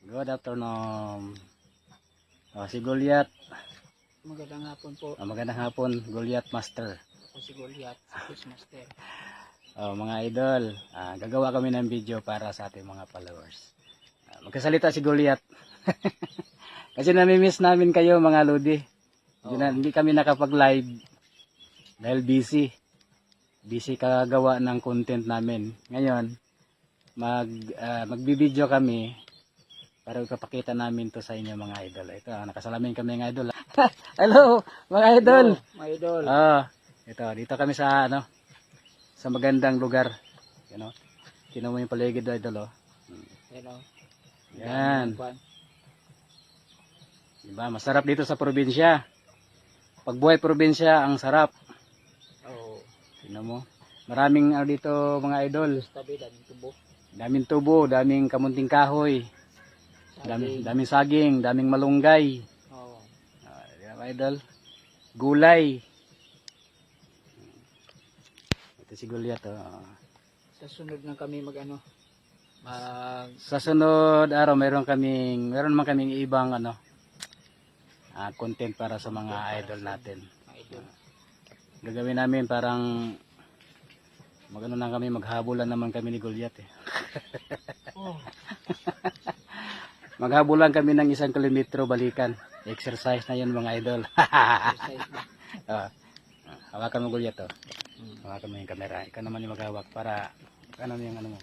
Good afternoon. Si Goliath. Magandang hapon po. Magandang hapon, Goliath Master. Ako si Goliath, si Master. Mga idol, gagawa kami ng video para sa ating mga followers. Magkasalita si Goliath. Kasi nami-miss namin kayo mga Lodi. Hindi kami nakapag-live dahil busy. Busy kagawa ng content namin. Ngayon, magbibideo kami para ipapakita namin to sa inyo mga idol. Ito, nakasalamin kami mga idol. Hello mga idol. Hello, mga idol. Ito, dito kami sa sa magandang lugar. Tingnan mo yung paligid idol. Hello. Yan. Diba, masarap dito sa probinsya. Pag buhay probinsya, ang sarap. Oo. Tingnan mo. Maraming dito mga idol. Tabi, daming tubo. Daming tubo, daming kamunting kahoy. Daming saging, daming malunggay. Oo. Mga idol. Gulay. Ito si Goliath. Sa sunod na kami Sa sunod araw meron man kaming ibang content para sa mga idol natin. Gagawin namin parang maghabulan naman kami ni Goliath Oh. Maghabulan kami ng 1 kilometro balikan. Exercise na yun mga idol. Exercise na. Hawakan mo Goliath hawakan mo yung camera. Ikaw naman yung maghawak para yung mo.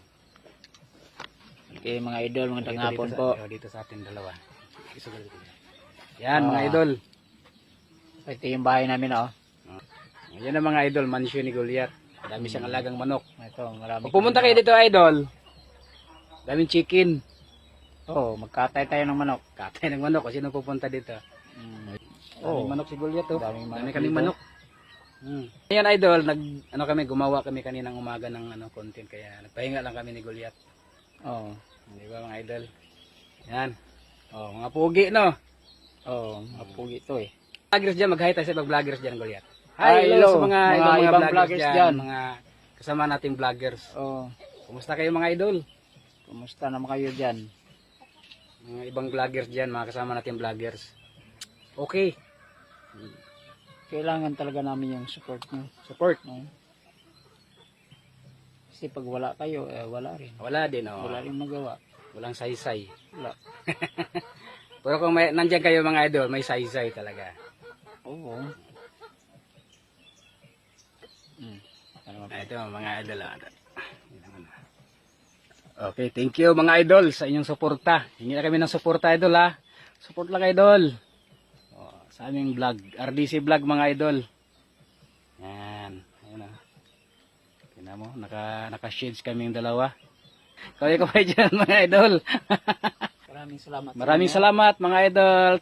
Okay mga idol, magandang hapon Dito po. dito sa atin dalawa. Yan mga idol. Ito yung bahay namin Yan ang mga idol, mansion ni Goliath. Dami siyang alagang manok. Ito, marami. Pag pumunta kayo dito idol, daming chicken. Oo, magkatay tayo ng manok. Katay ng manok. Kasi sino pupunta dito? Daming manok si Goliath Daming manok Dami kaming dito. manok. Yan idol, gumawa kami kaninang umaga ng content. Kaya nagpahinga lang kami ni Goliath. Oo. Di ba mga idol? Yan. Mga pugi no. Oo, mapugi ito Vloggers dyan, mag-hi tayo sa ibang vloggers dyan Goliath. Hi, Hello sa hello. mga Ibang vloggers dyan. Mga kasama nating vloggers. Oo. Kumusta kayo mga idol? Kumusta naman kayo dyan? Mga ibang vloggers dyan, mga kasama nating vloggers. Okay. Kailangan talaga namin yung support nyo. Support. No? Kasi pag wala kayo, wala rin. Wala din Wala rin magawa. Walang saysay. Wala. Pero kung nandiyan kayo mga idol, may saysay talaga. Oo. Ito mga idol. Okay, thank you mga idol sa inyong suporta. Hingi na kami ng suporta idol Support lang idol. Sa aming vlog, RDC vlog mga idol. Yan. Ayun tingnan mo, naka-shades kaming dalawa. Kaway dyan mga idol. Maraming salamat. Maraming salamat mga idol.